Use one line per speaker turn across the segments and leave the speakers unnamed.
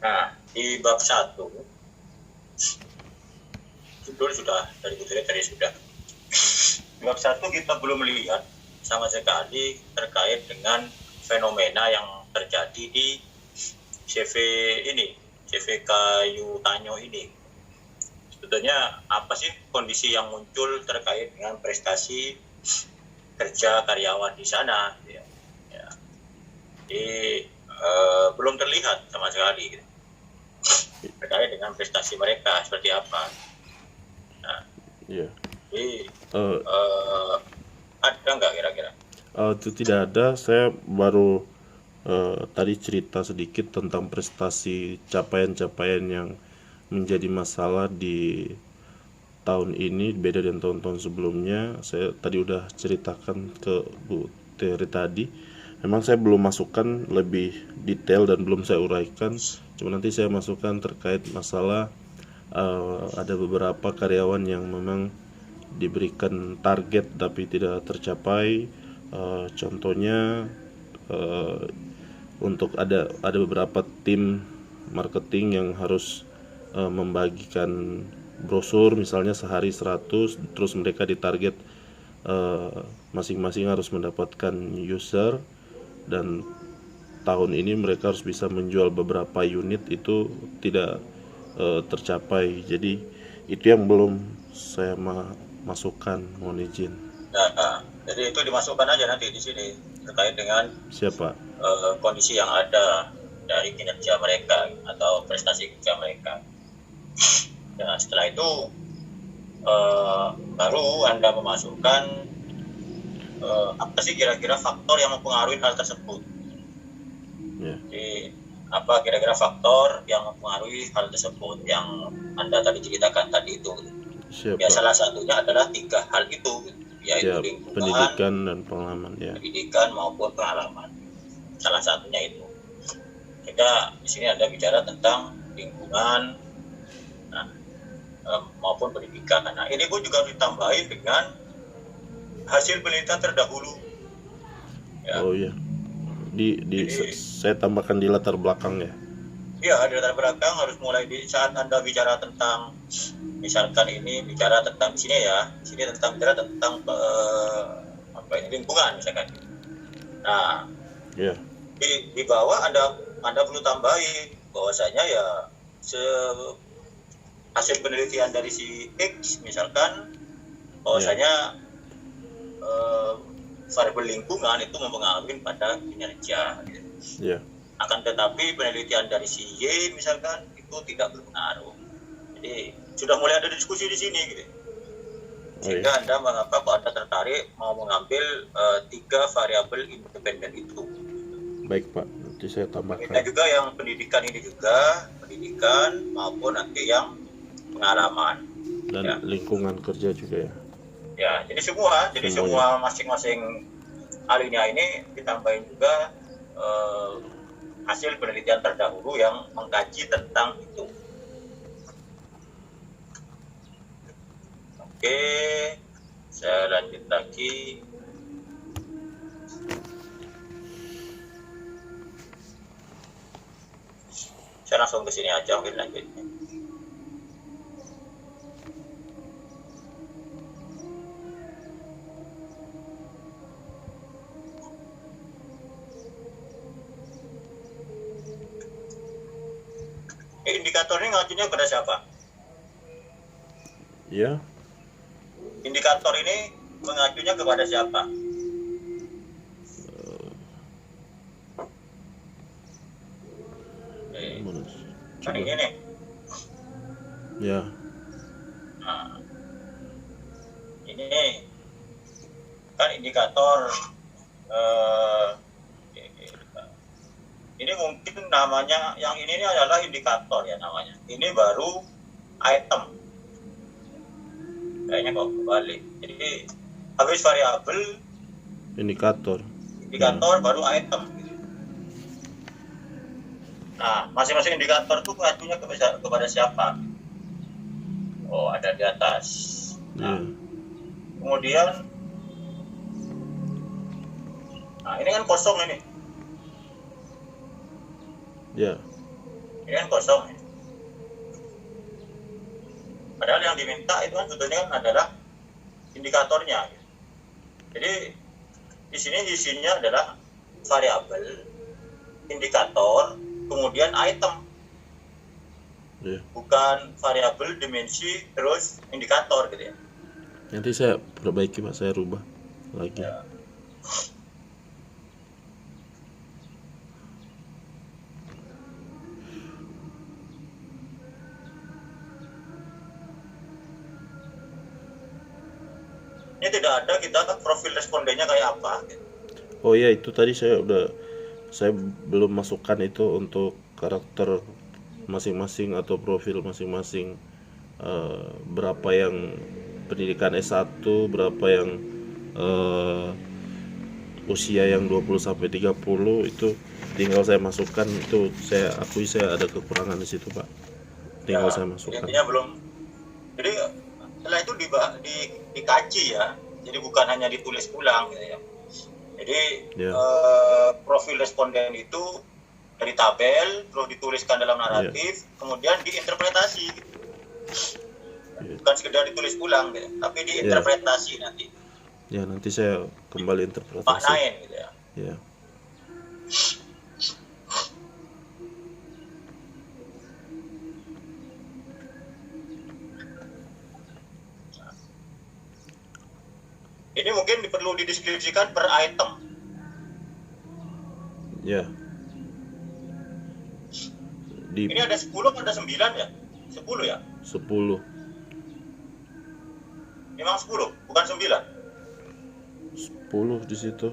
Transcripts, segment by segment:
Nah, di bab 1 judul sudah dari judulnya tadi sudah. Di bab 1 kita belum melihat sama sekali terkait dengan fenomena yang terjadi di CV ini, CV Kayu Tanyo ini. Sebetulnya apa sih kondisi yang muncul terkait dengan prestasi kerja karyawan di sana? Ya. Jadi belum terlihat sama sekali terkait dengan prestasi mereka seperti apa. Nah, jadi ada nggak kira-kira?
Itu tidak ada. Saya baru tadi cerita sedikit tentang prestasi capaian-capaian yang menjadi masalah di tahun ini beda dengan tahun-tahun sebelumnya. Saya tadi udah ceritakan ke Bu Teri tadi. Memang saya belum masukkan lebih detail dan belum saya uraikan. Cuma nanti saya masukkan terkait masalah ada beberapa karyawan yang memang diberikan target tapi tidak tercapai. Contohnya untuk ada beberapa tim marketing yang harus membagikan brosur misalnya sehari 100, terus mereka ditarget masing-masing harus mendapatkan user, dan tahun ini mereka harus bisa menjual beberapa unit, itu tidak tercapai. Jadi itu yang belum saya masukkan, mohon izin.
Nah, jadi itu dimasukkan aja nanti di sini terkait dengan
Siapa?
Kondisi yang ada dari kinerja mereka atau prestasi kerja mereka. Nah, setelah itu baru Anda memasukkan apa sih kira-kira faktor yang mempengaruhi hal tersebut. Jadi apa kira-kira faktor yang mempengaruhi hal tersebut yang Anda tadi ceritakan tadi itu. Ya, salah satunya adalah 3 hal itu, yaitu lingkungan,
pendidikan dan pengalaman.
Pendidikan maupun pengalaman. Salah satunya itu. Kita di sini ada bicara tentang lingkungan maupun pendidikan. Nah, ini pun juga ditambahi dengan hasil penelitian terdahulu.
Ya. Oh iya. Jadi, saya tambahkan di latar belakang ya.
Iya, di latar belakang harus mulai di saat Anda bicara tentang, misalkan ini bicara tentang di sini ya, di sini bicara tentang lingkungan misalkan. Nah, yeah. Di bawah Anda perlu tambahin bahwasanya ya hasil penelitian dari si X misalkan bahwasanya variabel lingkungan itu mempengaruhi pada kinerja. Gitu. Akan tetapi penelitian dari si Y misalkan itu tidak berpengaruh. Jadi sudah mulai ada diskusi di sini gitu. Sehingga Anda mengapa kok Anda tertarik mau mengambil 3 variabel independen itu.
Baik Pak, nanti saya tambahkan.
Kita juga yang pendidikan ini juga, pendidikan maupun nanti yang pengalaman.
Dan lingkungan kerja juga ya.
Ya, jadi semua masing-masing alinia ini ditambahin juga hasil penelitian terdahulu yang mengkaji tentang itu. Oke, saya lanjut lagi. Saya langsung ke sini aja mungkin lanjutnya. Indikator ini ngajunya kepada siapa?
Iya.
Indikator ini mengajunya kepada siapa? Kan ini nih.
Ya.
Nah, ini kan indikator. Ini mungkin namanya yang ini adalah indikator ya namanya. Ini baru item. Kayaknya kok kebalik. Jadi habis variabel
indikator
baru item. Nah, masing-masing indikator itu ngajunya kepada siapa? Oh, ada di atas. Nah, kemudian, nah ini kan kosong ini.
Ya.
Ini kan kosong. Padahal yang diminta itu kan sebetulnya kan adalah indikatornya. Jadi di sini isinya adalah variabel, indikator, kemudian item. Bukan variabel, dimensi, terus indikator gitu ya.
Nanti saya perbaiki Pak, saya rubah lagi.
Ya. Ini tidak ada kita profil respondennya kayak apa.
Oh iya, itu tadi saya belum masukkan itu untuk karakter masing-masing atau profil masing-masing, berapa yang pendidikan S1, berapa yang usia yang 20-30, itu tinggal saya masukkan. Itu saya akui saya ada kekurangan di situ Pak, tinggal saya masukkan.
Intinya belum. Jadi setelah itu dikaji ya, jadi bukan hanya ditulis ulang gitu ya. Jadi profil responden itu dari tabel terus dituliskan dalam naratif, kemudian diinterpretasi gitu. Bukan sekedar ditulis ulang gitu, tapi diinterpretasi nanti.
Ya, nanti saya kembali interpretasi.
Maknain gitu ya.
Ya.
Ini mungkin perlu dideskripsikan per item.
Ya.
Ini ada 10 atau ada 9 ya? 10 ya?
10.
Memang 10, bukan 9.
10 di situ.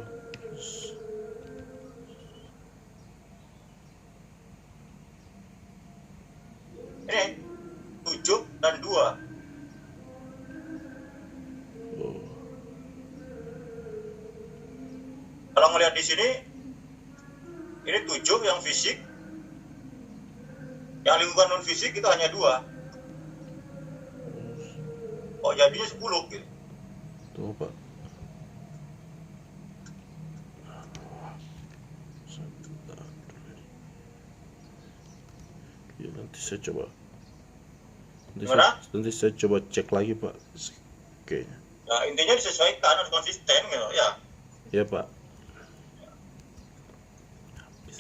Ini 7 dan 2. Kalau ngelihat di sini, ini 7 yang fisik, yang lingkungan non fisik itu hanya 2. Oh, jadinya 10 gitu.
Tuh Pak. Ya, nanti saya coba. Nanti saya coba cek lagi Pak. Kayaknya.
Nah, intinya disesuaikan, harus konsisten gitu ya.
Ya Pak.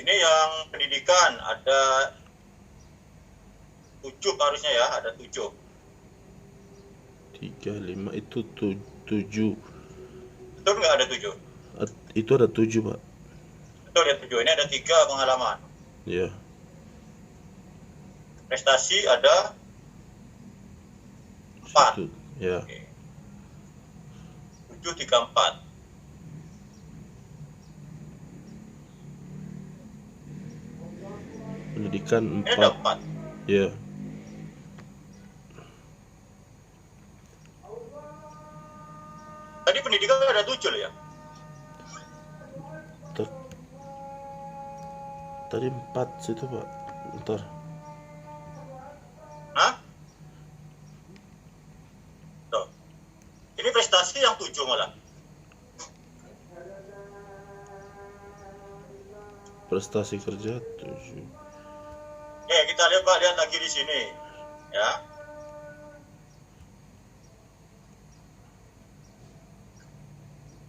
Ini yang pendidikan ada 7 harusnya ya, ada 7.
3, 5 itu 7.
Betul nggak ada 7?
Itu ada 7 Pak.
Betul ya 7. Ini ada 3 pengalaman.
Ya.
Prestasi ada 4.
Ya.
Oke. 7, 3, 4.
Pendidikan 4.
Ini ada 4.
Ya.
Tadi pendidikan ada 7 loh ya?
Tadi 4 situ Pak. Bentar.
Hah? Tuh. Ini prestasi yang 7 malah.
Prestasi kerja 7.
Kita lihat lagi di sini ya.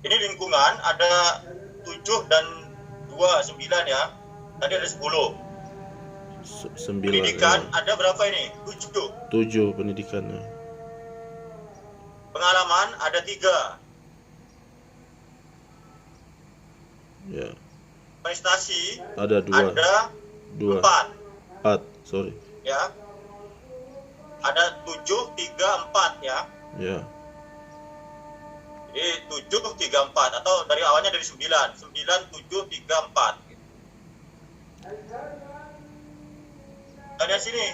Ini lingkungan ada 7 dan 2, 9 ya. Tadi ada 10.
9.
Pendidikan ada berapa ini? 7.
7 pendidikannya.
Pengalaman ada 3.
Ya.
Prestasi
Ada 2.
Ada 4.
Sorry.
Ya. Ada 7, 3, 4 ya.
Ya.
Jadi 7, 3, 4 atau dari awalnya dari 9. 9, 7, 3, 4. Kita lihat sini.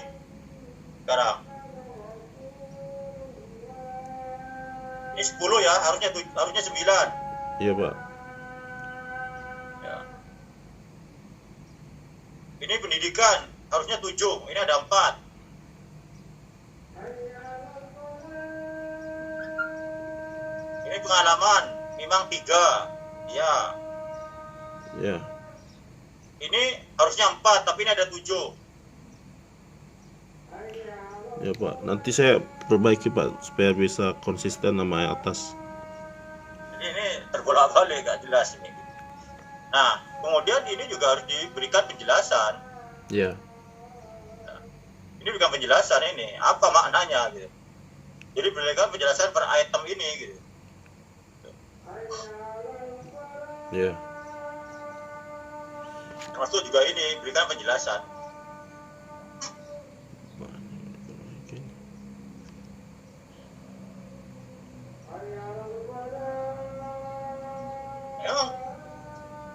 Sekarang. Ini 10 ya, harusnya 9.
Iya, Pak.
Ya. Ini pendidikan, harusnya 7. Ini ada 4. Ini pengalaman, memang 3. Ya.
Ya.
Ini harusnya 4, tapi ini ada 7.
Ya Pak, nanti saya perbaiki Pak supaya bisa konsisten sama yang atas.
Jadi ini terbolak-balik, gak jelas ini. Nah, kemudian ini juga harus diberikan penjelasan.
Ya,
Ini bukan penjelasan ini, apa maknanya gitu. Jadi berikan penjelasan per item ini gitu.
ya,
Termasuk juga ini berikan penjelasan. Memang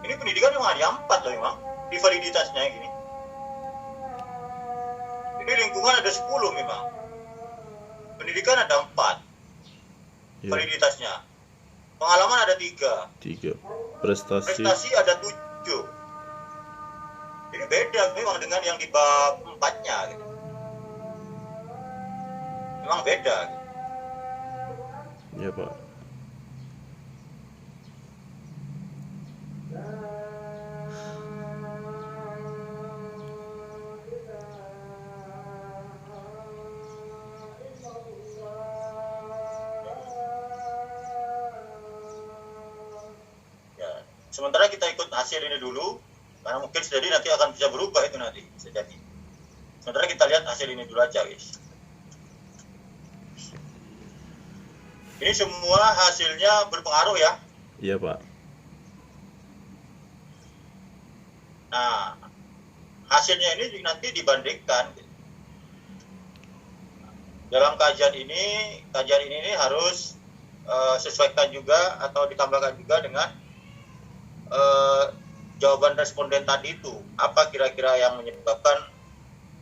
ini pendidikan memang ada 4 loh memang di validitasnya gini. Ini lingkungan ada 10 memang. Pendidikan ada 4
ya.
validitasnya. Pengalaman ada 3.
3. Prestasi.
Prestasi ada 7. Ini beda memang dengan yang di bab 4-nya gitu. Memang beda gitu.
Ya Pak.
Ya, sementara kita ikut hasil ini dulu, karena mungkin jadi nanti akan bisa berubah itu nanti, bisa jadi. Sementara kita lihat hasil ini dulu aja, guys. Ini semua hasilnya berpengaruh ya.
Iya Pak.
Nah, hasilnya ini nanti dibandingkan. Dalam kajian ini harus sesuaikan juga atau ditambahkan juga dengan jawaban responden tadi itu. Apa kira-kira yang menyebabkan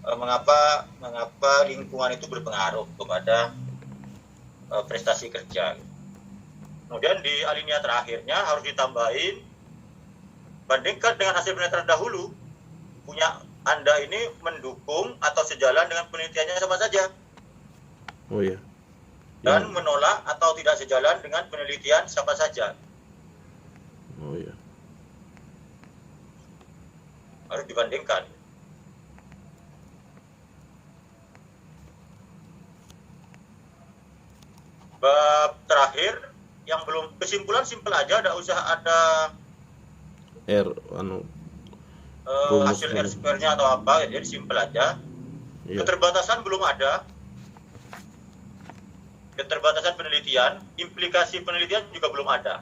mengapa lingkungan itu berpengaruh kepada prestasi kerja. Kemudian di alinea terakhirnya harus ditambahin, bandingkan dengan hasil penelitian terdahulu, punya Anda ini mendukung atau sejalan dengan penelitiannya sama saja.
Oh iya.
Dan menolak atau tidak sejalan dengan penelitian siapa saja.
Oh iya.
Harus dibandingkan. Bab terakhir yang belum, kesimpulan simpel aja, tidak usah ada hasil R square-nya atau apa, jadi simpel aja. Iya. Keterbatasan belum ada. Keterbatasan penelitian, implikasi penelitian juga belum ada.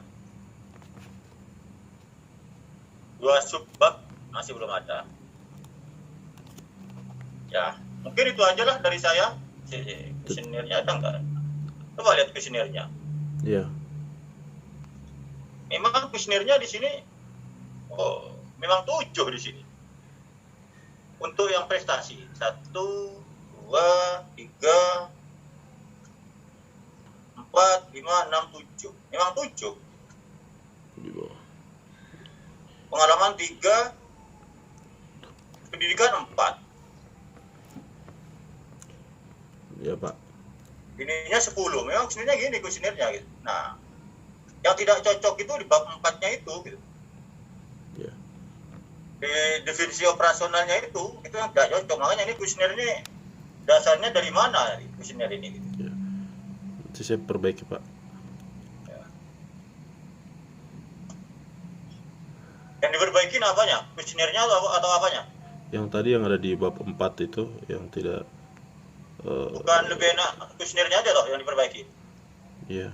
2 subbab masih belum ada. Ya, mungkin itu aja lah dari saya. Kuesionernya ada nggak? Coba lihat kuesionernya.
Iya.
Memang kuesionernya di sini, memang 7 di sini. Untuk yang prestasi 1, 2, 3, 4, 5, 6, 7. Memang 7. Pengalaman 3, pendidikan 4.
Ya Pak.
Ininya 10. Memang sebenarnya gini kuesionernya gitu. Nah, yang tidak cocok itu di bab 4-nya itu gitu.
Ya.
Di definisi operasionalnya itu yang tidak cocok. Makanya ini kuesioner ini dasarnya dari mana kuesioner ini gitu.
Ya. Nanti saya perbaiki Pak.
Ya. Yang diperbaiki apanya? Kuesionernya atau apanya?
Yang tadi yang ada di bab 4 itu yang tidak
bukan lebih enak kuesionernya aja loh yang diperbaiki.
Iya.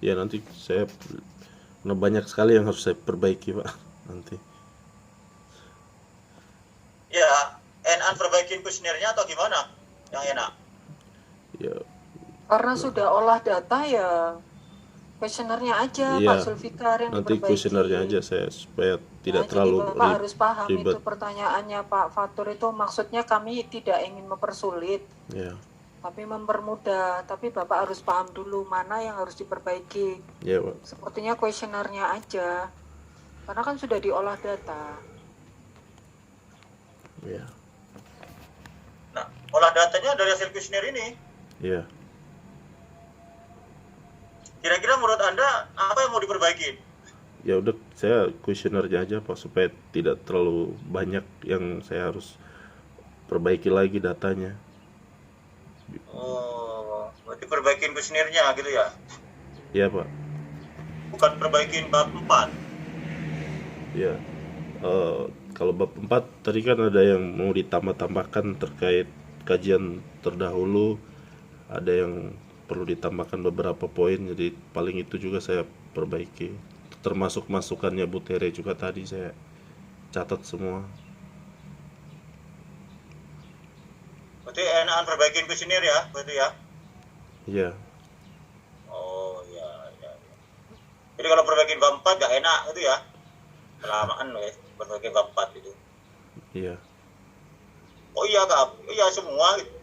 Ya nanti saya banyak sekali yang harus saya perbaiki Pak nanti.
Ya, enak perbaikin kuesionernya atau gimana? Yang enak?
Ya.
Karena sudah olah data ya kuesionernya aja
Iya,
Pak Zulfikar yang
nanti
diperbaiki.
kuesionernya aja saya supaya tidak terlalu
jadi Bapak harus paham
ribet.
itu pertanyaannya Pak Fatur itu maksudnya kami tidak ingin mempersulit.
Ya.
Tapi mempermudah, tapi Bapak harus paham dulu mana yang harus diperbaiki.
Ya Pak.
Sepertinya kuesionernya aja. Karena kan sudah diolah data.
Ya.
Nah, olah datanya dari hasil kuesioner ini.
Ya.
Kira-kira menurut Anda apa yang mau diperbaiki?
Ya udah saya kuesionernya aja Pak supaya tidak terlalu banyak yang saya harus perbaiki lagi datanya.
Berarti perbaikin kuesionernya gitu ya?
Iya Pak.
Bukan perbaikin bab 4.
Ya. Kalau bab 4 tadi kan ada yang mau ditambah-tambahkan terkait kajian terdahulu, ada yang perlu ditambahkan beberapa poin, jadi paling itu juga saya perbaiki. Termasuk masukannya Bu Tere juga tadi saya catat semua.
Berarti enakan perbaikin kuesioner ya, berarti ya?
Iya.
Oh iya. Jadi kalau perbaikin bab 4 gak enak gitu ya? Kelamaan loh ya, perbaikin bab 4 itu.
Iya.
Oh iya Kak, iya semua gitu.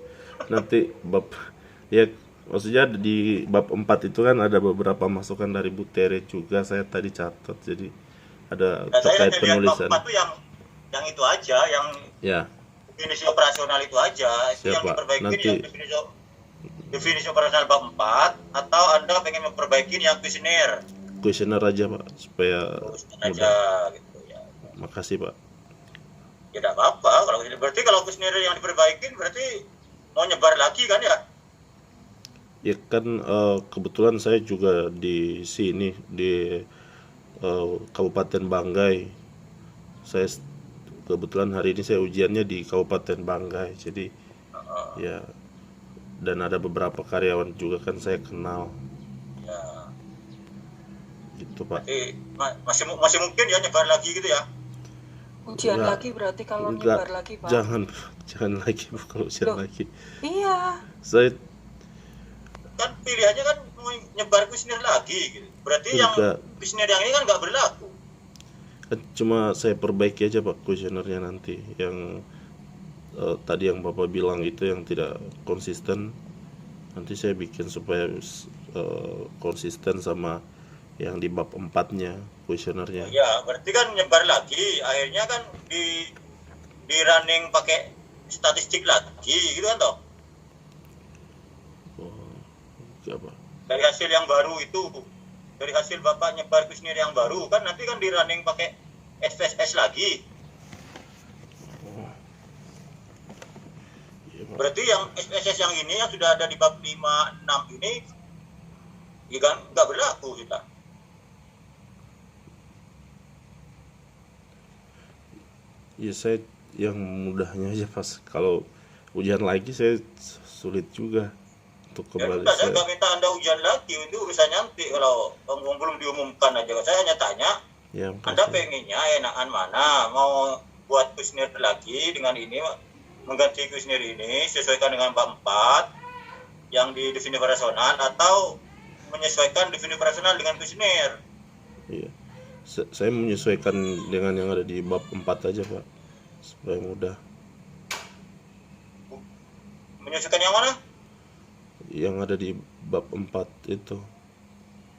Nanti bab ya maksudnya di bab 4 itu kan ada beberapa masukan dari Bu Tere juga saya tadi catat, jadi ada
Nah, saya
terkait
hanya lihat bab
penulisan.
4 tuh yang itu aja, yang
Ya,
definisi operasional itu aja. Itu
siap
yang
Pak.
diperbaiki
Nanti
yang definisi operasional bab 4, atau Anda pengen memperbaiki yang kuesioner.
kuesioner aja Pak supaya
Terus
mudah.
aja gitu ya.
Makasih Pak.
Ya tidak apa-apa kalau berarti kalau kuesioner yang diperbaikin berarti mau nyebar lagi kan ya?
Ya kan kebetulan saya juga di sini di Kabupaten Banggai. Saya kebetulan hari ini saya ujiannya di Kabupaten Banggai. Jadi ya, dan ada beberapa karyawan juga kan saya kenal.
Ya.
Gitu Pak.
Jadi masih mungkin ya nyebar lagi gitu ya?
Ujian
Enggak,
lagi berarti kalau
enggak,
nyebar lagi Pak.
jangan lagi Bu, kalau ujian
Loh.
lagi.
Iya.
Saya
Kan pilihannya kan mau nyebar kuesioner lagi gitu. Berarti yang
enggak,
kuesioner yang ini kan nggak berlaku.
cuma saya perbaiki aja Pak kuesionernya nanti. Yang tadi yang Bapak bilang itu yang tidak konsisten, nanti saya bikin supaya konsisten sama yang di bab 4-nya kuesionernya.
Ya, berarti kan nyebar lagi. Akhirnya kan di running pakai statistik lagi gitu kan toh.
Oh, enggak Pak.
Dari hasil yang baru itu, dari hasil Bapak nyebar kuesioner yang baru kan nanti kan di running pakai SPSS lagi.
Iya Pak.
Berarti yang SPSS yang ini yang sudah ada di bab 5, 6 ini ya kan nggak berlaku kita.
Ya saya yang mudahnya aja pas kalau ujian lagi saya sulit juga untuk
Ya
kembali.
udah, saya nggak minta Anda ujian lagi, itu urusan nanti kalau belum diumumkan aja. Saya hanya tanya,
Ya,
Anda
makasih.
pengennya enakan mana? Mau buat kuesioner lagi dengan ini, mengganti kuesioner ini sesuaikan dengan bab 4 yang di definisi operasional, atau menyesuaikan definisi operasional dengan kuesioner?
Iya. Saya menyesuaikan dengan yang ada di bab 4 aja Pak, supaya mudah.
Menyesuaikan yang mana?
Yang ada di bab 4 itu.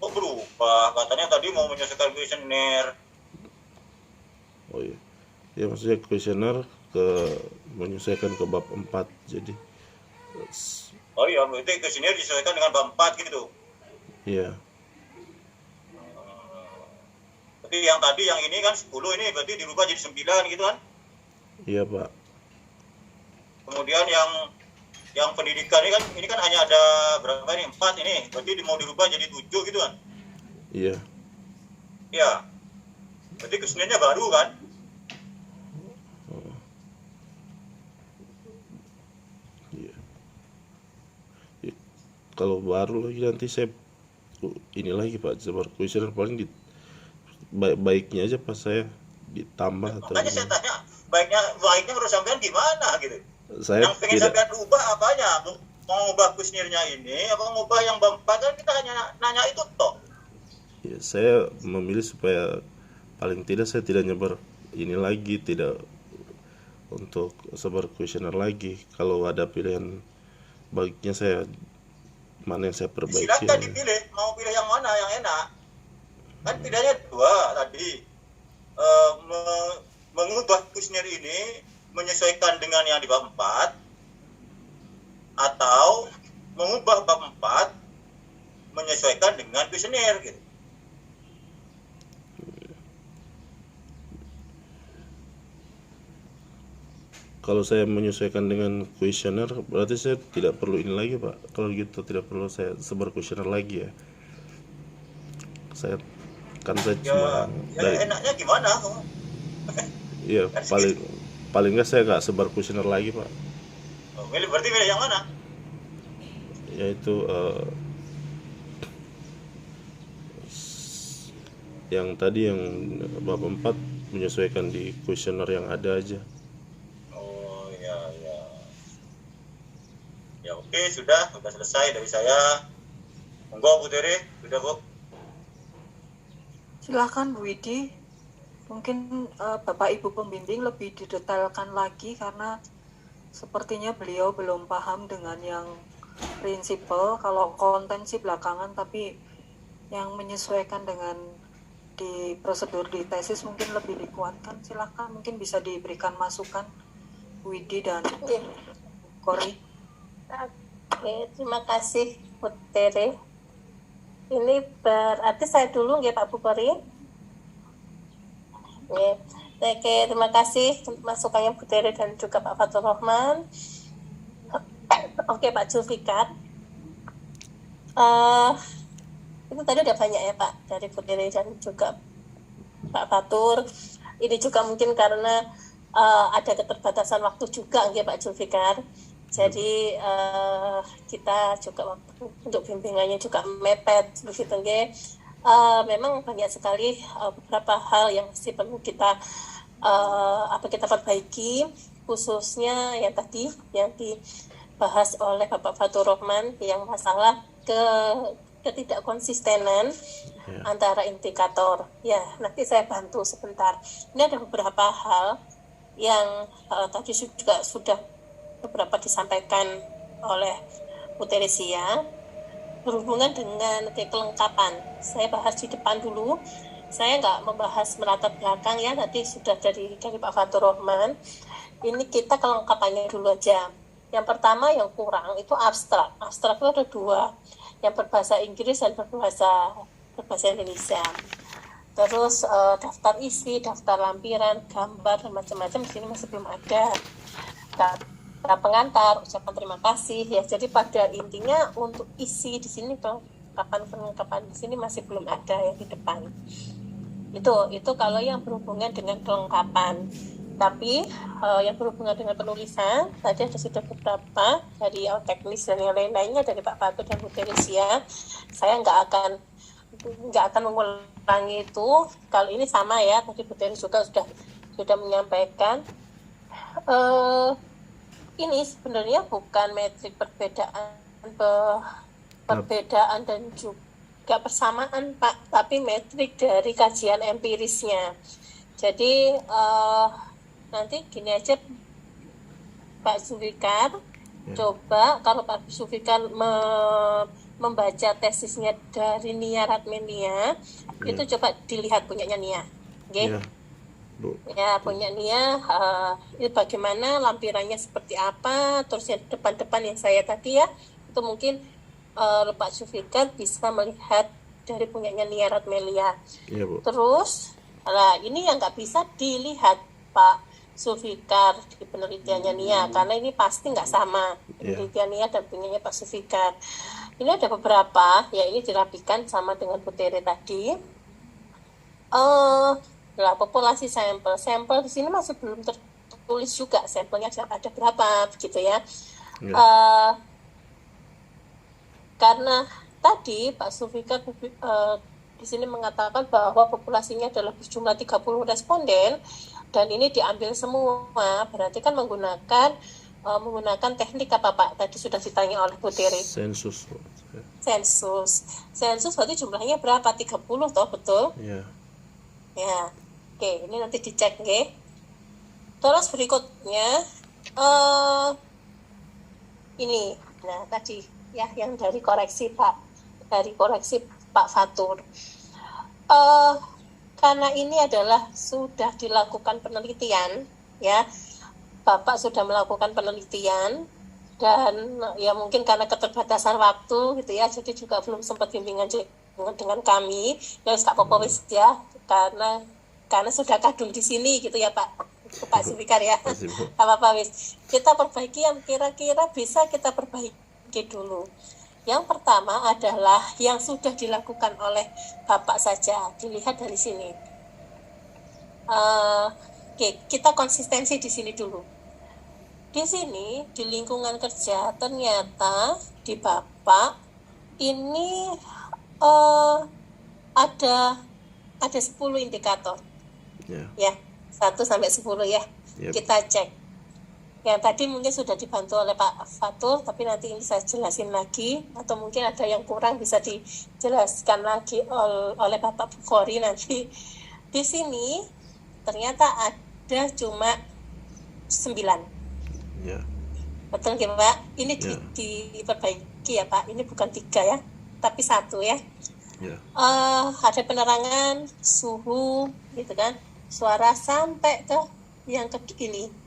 Oh berubah, katanya tadi mau menyesuaikan kuesioner.
Oh iya. Ya maksudnya kuesioner menyesuaikan ke bab 4. Jadi
Oh iya, berarti kuesioner disesuaikan dengan bab 4 gitu.
iya.
Berarti yang tadi yang ini kan 10, ini berarti dirubah jadi 9 gitu kan.
Iya Pak.
Kemudian yang pendidikan ini kan hanya ada berapa ini? 4 ini. Berarti mau dirubah jadi 7 gitu kan.
Iya.
Iya. Berarti kuesionernya baru kan.
Oh, iya. Ya, kalau baru lagi nanti saya ini lagi Pak, sebar kuesioner paling di baiknya aja pas saya ditambah atau
Makanya saya
gimana.
tanya, baiknya menurut sampean gimana gitu.
Saya
Yang pengen
tidak
sampean ubah apanya? Mau ngubah kuesionernya ini apa ngubah yang bab 4 kan kita hanya nanya itu toh.
ya, saya memilih supaya paling tidak saya tidak nyebar ini lagi, tidak untuk sebar kuesioner lagi. Kalau ada pilihan baiknya saya mana yang saya perbaiki.
Silakan dipilih, mau pilih yang mana yang enak. Kan pilihannya 2 tadi. Mengubah kuesioner ini menyesuaikan dengan yang di bab 4, atau mengubah bab 4 menyesuaikan dengan kuesioner gitu.
kalau saya menyesuaikan dengan kuesioner berarti saya tidak perlu ini lagi Pak. Kalau gitu tidak perlu saya sebar kuesioner lagi ya. Saya saya cuma dari
enaknya gimana?
iya paling nggak saya nggak sebar kuesioner lagi Pak.
Berarti milih yang mana?
Yaitu yang tadi yang bab 4 menyesuaikan di kuesioner yang ada aja.
Oh ya. Ya oke, sudah selesai dari saya. Monggo Bu Tere, sudah Bu.
Silakan Bu Widi. Mungkin Bapak Ibu pembimbing lebih didetailkan lagi karena sepertinya beliau belum paham dengan yang prinsipal. Kalau konten sih belakangan, tapi yang menyesuaikan dengan di prosedur di tesis mungkin lebih dikuatkan. Silakan, mungkin bisa diberikan masukan Bu Widi dan Kori.
Oke, terima kasih Bu Tere. Ini berarti saya dulu ya Pak Bu Kori. Oke, terima kasih untuk masukannya Bu Tere dan juga Pak Fatur Rahman. Oke Pak Zulfikar. Itu tadi udah banyak ya Pak dari Bu Tere dan juga Pak Fatur. Ini juga mungkin karena ada keterbatasan waktu juga ya Pak Zulfikar. Jadi kita juga waktu untuk bimbingannya juga mepet begitu nggih. Memang banyak sekali beberapa hal yang masih perlu kita kita perbaiki, khususnya yang tadi yang dibahas oleh Bapak Fatur Rahman yang masalah ketidakkonsistenan antara indikator. Ya, nanti saya bantu sebentar. Ini ada beberapa hal yang tadi juga sudah beberapa disampaikan oleh Bu Teresia berhubungan dengan kelengkapan. Saya bahas di depan dulu. Saya nggak membahas melatar belakang ya, nanti sudah dari Pak Fatur Rahman. Ini kita kelengkapannya dulu aja. Yang pertama yang kurang itu abstrak. Abstrak itu ada dua, yang berbahasa Inggris dan berbahasa Indonesia. Terus daftar isi, daftar lampiran, gambar dan macam-macam di sini masih belum ada. Pengantar, ucapan terima kasih ya. Jadi pada intinya untuk isi di sini kelengkapan di sini masih belum ada yang di depan. Itu kalau yang berhubungan dengan kelengkapan. Tapi yang berhubungan dengan penulisan tadi ada sudah beberapa dari teknis dan yang lain-lainnya dari Pak Fatur dan Bu Teresia. Saya nggak akan mengulangi itu. Kalau ini sama ya, tadi Bu Teresia juga sudah menyampaikan. Ini sebenarnya bukan metrik perbedaan dan juga persamaan Pak, tapi metrik dari kajian empirisnya. Jadi nanti gini aja Pak Zulfikar, coba kalau Pak Zulfikar membaca tesisnya dari Nia Ratmenia, itu coba dilihat punyanya Nia, okay? Ya punya Nia, bagaimana lampirannya seperti apa, terus yang depan-depan yang saya tadi ya, itu mungkin Pak Zulfikar bisa melihat dari punyanya Nia Ratmelia. Ya, Bu. Terus, ini yang nggak bisa dilihat Pak Zulfikar di penelitiannya Nia, karena ini pasti nggak sama penelitian Nia dan punyanya Pak Zulfikar. Ini ada beberapa, ya ini dirapikan sama dengan Bu Tere tadi. Populasi sampel di sini masih belum tertulis juga sampelnya ada berapa begitu ya. Karena tadi Pak Zulfikar di sini mengatakan bahwa populasinya adalah berjumlah 30 responden dan ini diambil semua, berarti kan menggunakan teknik apa Pak? Tadi sudah ditanya oleh Bu Tere. Sensus berarti jumlahnya berapa? 30 toh, betul? Iya. Ya, oke, ini nanti dicek, oke. Terus berikutnya, ini, nah tadi ya yang dari koreksi Pak Fatur. Karena ini adalah sudah dilakukan penelitian, ya, Bapak sudah melakukan penelitian dan ya mungkin karena keterbatasan waktu, gitu ya, jadi juga belum sempat bimbingan dengan kami, ya nggak apa-apa ya. Karena sudah kadung di sini gitu ya Pak, Pak Sulfikar ya.
Masih, Bu.
Apa-apa wis. Kita perbaiki yang kira-kira bisa kita perbaiki dulu. Yang pertama adalah yang sudah dilakukan oleh Bapak saja. Dilihat dari sini. Oke, kita konsistensi di sini dulu. Di sini di lingkungan kerja ternyata di Bapak ini ada 10 indikator. Ya, 1 sampai 10 ya.
Yep.
Kita cek. Yang tadi mungkin sudah dibantu oleh Pak Fatul, tapi nanti ini saya jelasin lagi, atau mungkin ada yang kurang bisa dijelaskan lagi oleh Bapak Bukhari nanti. Di sini ternyata ada cuma 9.
Ya.
Betul nggih, Pak? Ini
Ya.
diperbaiki ya Pak, ini bukan 3 ya, tapi 1 ya.
Ya.
Ada penerangan, suhu, gitu kan, suara sampai ke yang ke ini.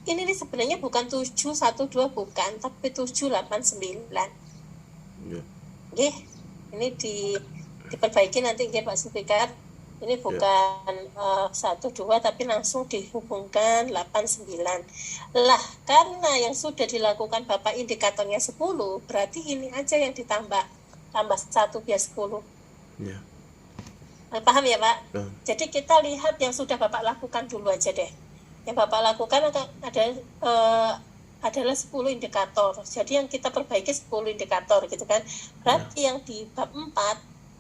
Ini nih sebenarnya bukan 712 bukan, tapi 789.
Ya.
Oke, ini diperbaiki nanti nggih Pak Sulfikar. Ini bukan 1 2 tapi langsung dihubungkan 89. Lah, karena yang sudah dilakukan Bapak indikatornya 10, berarti ini aja yang ditambah. Tambah 1 biar 10.
Ya.
Paham ya Pak?
Ya.
Jadi kita lihat yang sudah Bapak lakukan dulu aja deh. Yang Bapak lakukan adalah 10 indikator. Jadi yang kita perbaiki 10 indikator gitu kan. Berarti yang di bab 4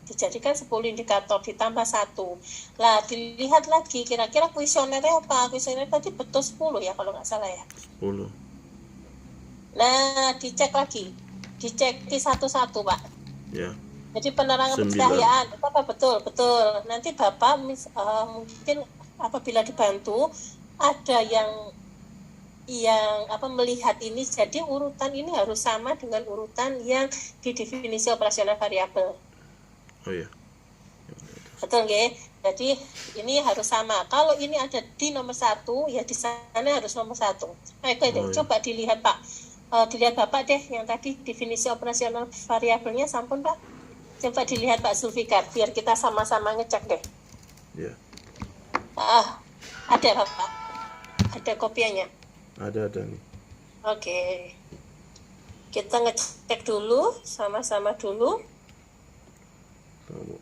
dijadikan 10 indikator ditambah 1. Lah dilihat lagi kira-kira kuesionernya apa? Kuesioner tadi betul 10 ya kalau nggak salah ya.
10.
Nah dicek lagi. Dicek di satu-satu Pak.
Ya.
Jadi penerangan
9.
pencahayaan itu apa betul. Nanti Bapak mungkin apabila dibantu ada yang melihat ini, jadi urutan ini harus sama dengan urutan yang di definisi operasional variabel.
Oh ya.
Betul nggih? Jadi ini harus sama. Kalau ini ada di nomor 1, ya di sana harus nomor 1. Oke deh, coba dilihat Pak. Dilihat Bapak deh yang tadi definisi operasional variabelnya sampun Pak. Coba dilihat Pak Sulfikar biar kita sama-sama ngecek deh.
Ya.
Ada Bapak. Ada kopiannya.
Ada nih.
Oke. Kita ngecek dulu sama-sama dulu.
Kamu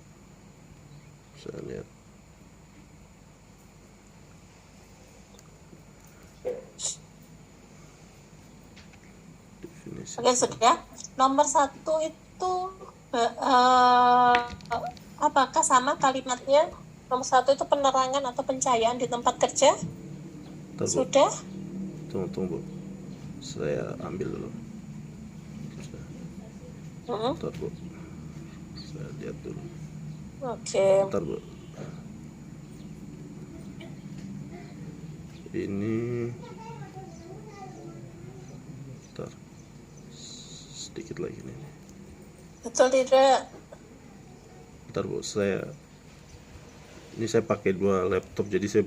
bisa lihat. Definisi.
Oke, sudah. Nomor 1 itu apakah sama kalimatnya? Nomor 1 itu penerangan atau pencahayaan di tempat kerja? Sudah?
Tunggu. Saya ambil dulu. Bentar, Bu. Saya lihat dulu.
Oke.
Bentar, Bu. Ini bentar. Sedikit lagi nih.
Betul tidak?
Bentar, Bu. Ini saya pakai 2 laptop, jadi saya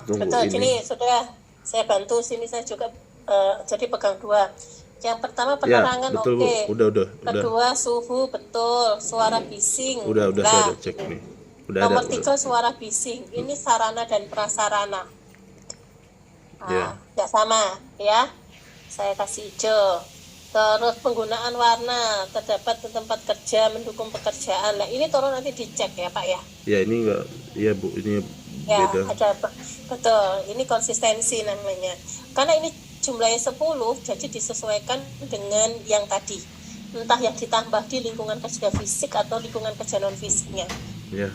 tunggu
betul.
ini.
Gini, sudah. Saya bantu sini, saya juga jadi pegang 2. Yang pertama penerangan,
ya, betul,
oke.
Bu. Udah.
Kedua suhu, betul. Suara bising.
Udah saya udah cek nih.
Nomor 3 suara bising. Ini sarana dan prasarana. Nggak sama ya. Saya kasih hijau. Terus penggunaan warna terdapat di tempat kerja mendukung pekerjaan. Nah ini tolong nanti dicek ya Pak ya.
Ya ini enggak, ya Bu, ini
ya,
beda.
Ada betul. Ini konsistensi namanya. Karena ini jumlahnya 10, jadi disesuaikan dengan yang tadi. Entah yang ditambah di lingkungan kerja fisik atau lingkungan kerja non fisiknya.
Ya.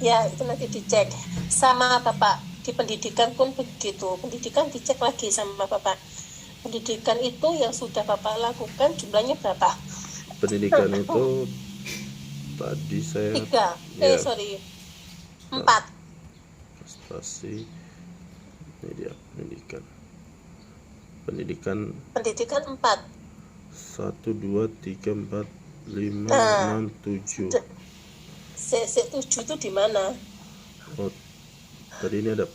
Ya itu nanti dicek. Sama Bapak di pendidikan pun begitu. Pendidikan dicek lagi sama Bapak. Pendidikan itu yang sudah Bapak lakukan jumlahnya berapa?
Pendidikan itu tadi saya
4.
Prestasi. Ini dia pendidikan
4.
1 2 3 4 5 6 7.
7 itu di mana?
Oh, tadi ini ada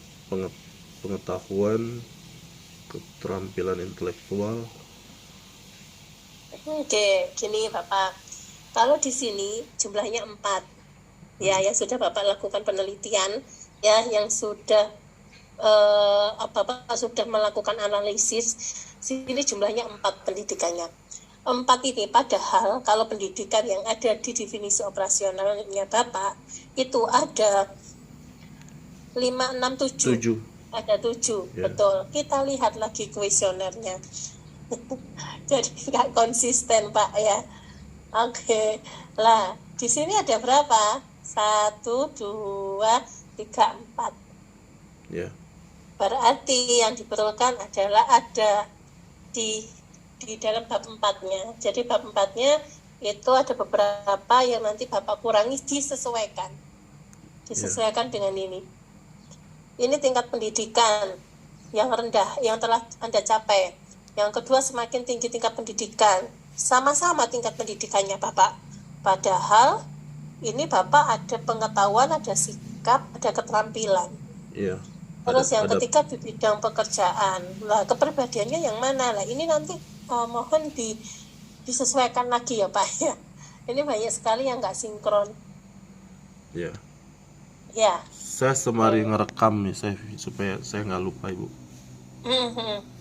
pengetahuan, keterampilan intelektual.
Oke, gini Bapak. Kalau di sini jumlahnya 4. Ya, yang sudah Bapak lakukan penelitian, ya, yang sudah Bapak sudah melakukan analisis, sini jumlahnya 4 pendidikannya. 4 ini padahal kalau pendidikan yang ada di definisi operasionalnya Bapak itu ada 5, 6, 7.
7.
Ada 7,
Ya.
betul. Kita lihat lagi kuesionernya. Jadi nggak konsisten Pak ya. Oke, lah di sini ada berapa? 1, 2, 3, 4.
Ya.
Berarti yang diperlukan adalah ada di dalam bab 4-nya. Jadi bab 4-nya itu ada beberapa yang nanti Bapak kurangi, disesuaikan dengan ini. Ini tingkat pendidikan yang rendah, yang telah Anda capai. Yang kedua, semakin tinggi tingkat pendidikan. Sama-sama tingkat pendidikannya Bapak. Padahal ini Bapak ada pengetahuan, ada sikap, ada keterampilan.
Iya.
Terus yang ketiga di bidang pekerjaan. Lah kepribadiannya yang mana? Lah ini nanti mohon disesuaikan lagi ya Pak ya. Ini banyak sekali yang nggak sinkron.
Ya.
Ya.
Saya sembari ngerekam nih, supaya saya nggak lupa Ibu.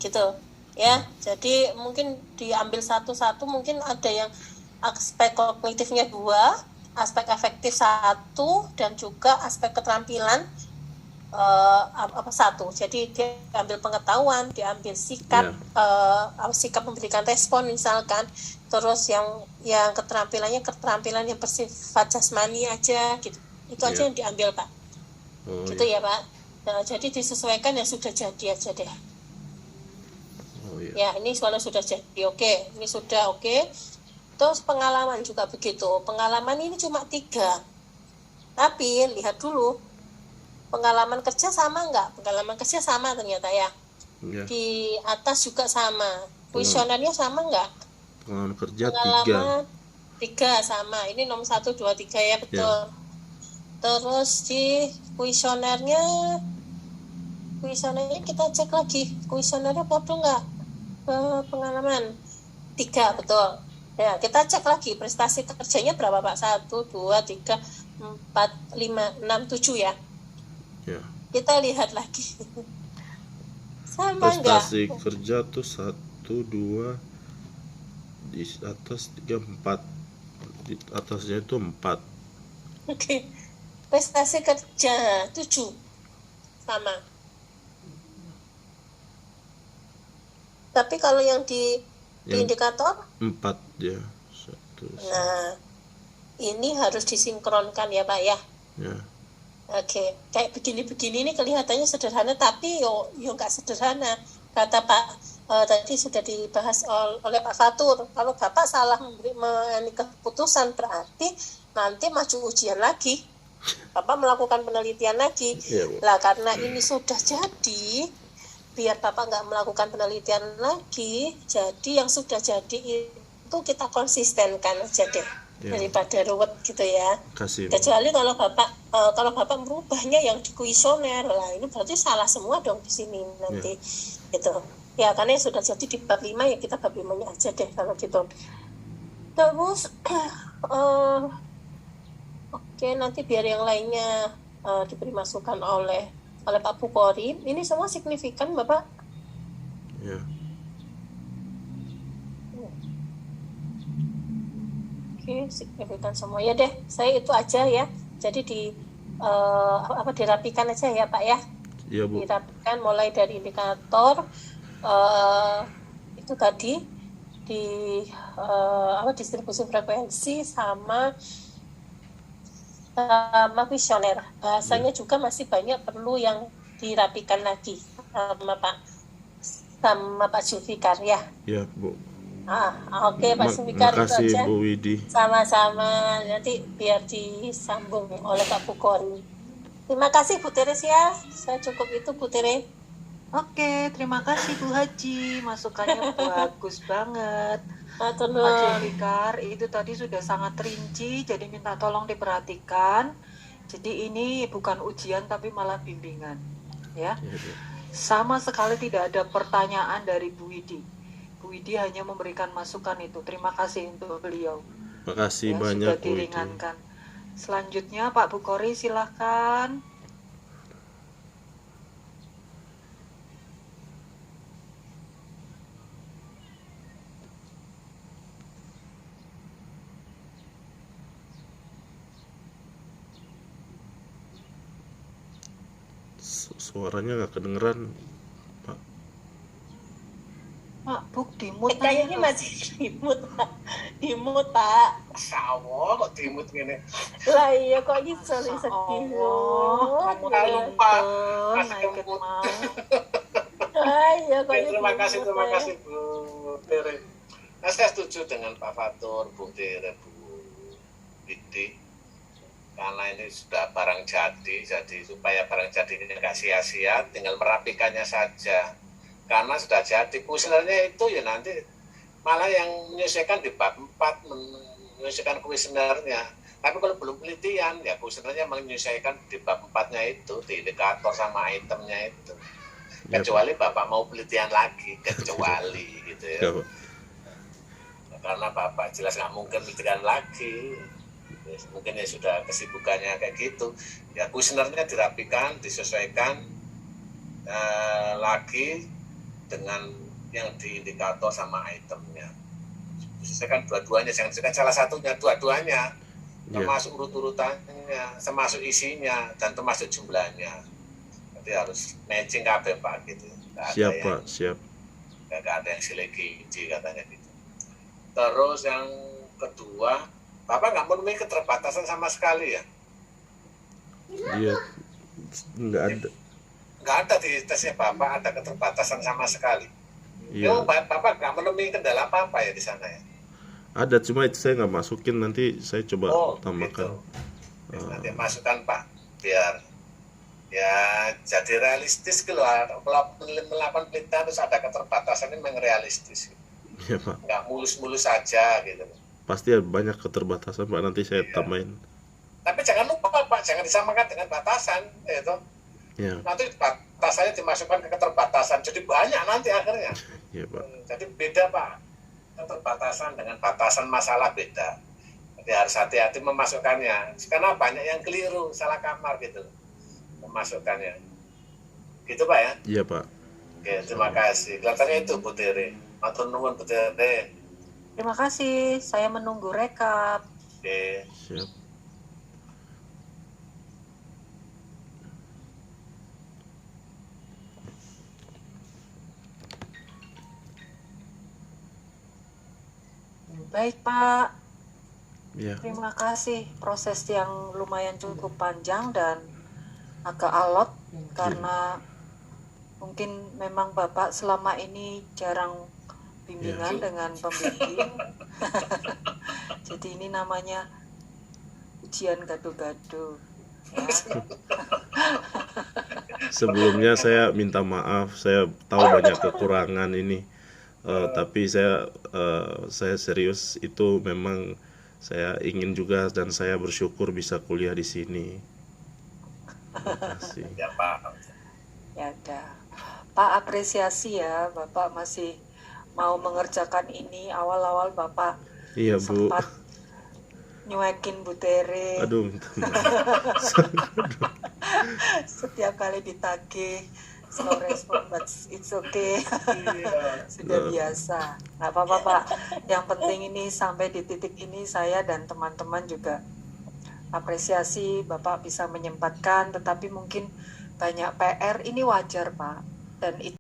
Gitu. Ya. Jadi mungkin diambil satu-satu. Mungkin ada yang aspek kognitifnya 2, aspek efektif 1, dan juga aspek keterampilan 1. Jadi dia ambil pengetahuan, diambil sikap, sikap memberikan respon misalkan. Terus yang keterampilan yang bersifat jasmani aja gitu. Itu aja yang diambil Pak. Gitu ya Pak. Nah, jadi disesuaikan yang sudah jadi aja deh. Ya, ini kalau sudah jadi oke. Ini sudah oke. Terus pengalaman juga begitu. Pengalaman ini cuma 3. Tapi lihat dulu, pengalaman kerja sama nggak? Pengalaman kerja sama ternyata ya. Di atas juga sama. Kuesionernya sama nggak?
Pengalaman kerja
3 sama. Ini nomor 1, 2, 3 ya, betul. Ya. Terus di kuesionernya kita cek lagi. Kuesionernya foto nggak? Pengalaman 3, betul. Ya, kita cek lagi prestasi kerjanya berapa Pak? 1, 2, 3, 4, 5, 6, 7 ya.
Ya.
Kita lihat lagi. Sama enggak?
Prestasi kerja tuh 1, 2, di atas 3, 4. Di atasnya itu 4.
Oke. Prestasi kerja 7. Sama. Tapi kalau yang di indikator
4 ya. 1.
Nah, ini harus disinkronkan ya Pak ya.
Ya.
Oke, kayak begini-begini ini kelihatannya sederhana, tapi yo nggak sederhana. Kata Pak tadi sudah dibahas oleh Pak Fatur. Kalau Bapak salah memberi keputusan, berarti nanti maju ujian lagi. Bapak melakukan penelitian lagi. Lah karena ini sudah jadi, biar Bapak nggak melakukan penelitian lagi, jadi yang sudah jadi itu kita konsistenkan aja deh. Daripada ruwet gitu ya. Kecuali kalau Bapak merubahnya yang di kuesioner, lah ini berarti salah semua dong di sini nanti. Gitu. Ya karena yang sudah jadi di bab 5 ya kita bab 5-nya aja deh kalau gitu. Terus oke, nanti biar yang lainnya diberi masukan oleh Pak Bukhari. Ini semua signifikan Bapak?
Ya.
Oke, signifikan semua ya deh. Saya itu aja ya. Jadi dirapikan aja ya Pak ya.
Iya Bu.
Dirapikan mulai dari indikator itu tadi di distribusi frekuensi sama kuesioner. Bahasanya juga masih banyak perlu yang dirapikan lagi sama Pak Zulfikar ya.
Iya Bu.
Oke Pak Zulfikar, itu aja.
Bu Widi.
Sama-sama, nanti biar disambung oleh Pak Bukhari. Terima kasih Bu Teres ya. Saya cukup itu Bu Teres.
Oke, terima kasih Bu Haji. Masukannya bagus banget. Pak
Zulfikar.
Zulfikar itu tadi sudah sangat rinci, jadi minta tolong diperhatikan. Jadi ini bukan ujian tapi malah bimbingan, ya. Sama sekali tidak ada pertanyaan dari Bu Widi. Bu Widi hanya memberikan masukan itu. Terima kasih untuk beliau.
Terima kasih banyak
sudah diringankan. Selanjutnya Pak Bukhari silahkan.
Suaranya nggak kedengeran, Pak.
Mak, Buk di mute
Kayaknya
aja.
masih dimut, Pak. Dimut, Pak.
Sawo kok dimut ngene.
Lah iya kok iso sedih.
Allah,
Kamu
lupa.
Mas
Naik
Kemput.
mau.
Iya kok
Terima kasih
dimut, ya.
Bu Tere. Nah, saya setuju dengan Pak Fatur, Bu Tere, Bu Didi. Karena ini sudah barang jadi supaya barang jadi ini nggak sia-sia, tinggal merapikannya saja. Karena sudah jadi, kuesionernya itu ya nanti malah yang menyelesaikan di bab 4, menyelesaikan kuesionernya. Tapi kalau belum penelitian, ya kuesionernya menyelesaikan di bab 4-nya itu, di indikator sama itemnya itu.
Ya,
Kecuali Bapak mau penelitian lagi, kecuali gitu ya.
Ya, Pak.
Karena Bapak jelas nggak mungkin penelitian lagi. Mungkin ya sudah kesibukannya kayak gitu. Ya kuesionernya dirapikan, disesuaikan lagi dengan yang di indikator sama itemnya. Disesuaikan dua-duanya, jangan disesuaikan salah satunya, dua-duanya. Termasuk urut-urutannya, termasuk isinya, dan termasuk jumlahnya. Jadi harus matching kabeh Pak gitu.
Siap, Pak, siap.
Nggak ada yang silegiji katanya gitu. Terus yang kedua, Bapak nggak menemui keterbatasan sama sekali ya?
Iya, nggak ada.
Nggak ada di tesnya Bapak ada keterbatasan sama sekali.
Iya,
Bapak nggak menemui kendala apa-apa ya di sana ya?
ada, cuma itu saya nggak masukin, nanti saya coba tambahkan.
Gitu. Nanti masukkan Pak, biar ya jadi realistis gitu lah. Melakukan penelitian terus ada keterbatasan ini memang realistis.
Iya, Pak.
Nggak mulus-mulus saja gitu.
Pasti ada banyak keterbatasan, Pak, nanti saya tambahin.
Tapi jangan lupa Pak, jangan disamakan dengan batasan, gitu.
Ya,
Nanti batasannya dimasukkan ke keterbatasan, jadi banyak nanti akhirnya.
iya, Pak.
Jadi beda Pak, keterbatasan dengan batasan masalah beda. Jadi harus hati-hati memasukkannya, karena banyak yang keliru, salah kamar gitu memasukkannya. Gitu Pak ya?
Iya, Pak.
Oke, terima kasih. Kelihatannya itu Bu Tere. Matur nuwun Bu Tere.
Terima kasih, saya menunggu rekap.
Oke.
Siap.
Baik Pak,
Ya,
terima kasih. Proses yang lumayan cukup panjang dan agak alot karena mungkin memang Bapak selama ini jarang bimbingan dengan pembimbing. Jadi ini namanya ujian gado-gado. Ya.
sebelumnya saya minta maaf, saya tahu banyak kekurangan ini. Tapi saya serius, itu memang saya ingin juga, dan saya bersyukur bisa kuliah di sini. Terima kasih.
Ya Pak.
Ya udah. Pak apresiasi ya, Bapak masih mau mengerjakan ini. Awal-awal Bapak
Iya, Bu.
sempat nyuekin Bu Tere.
Aduh, minta maaf.
Setiap kali ditagih slow respon, but it's okay. Sudah biasa, nggak apa-apa Pak. Yang penting ini sampai di titik ini saya dan teman-teman juga apresiasi Bapak bisa menyempatkan, tetapi mungkin banyak PR, ini wajar Pak, dan itu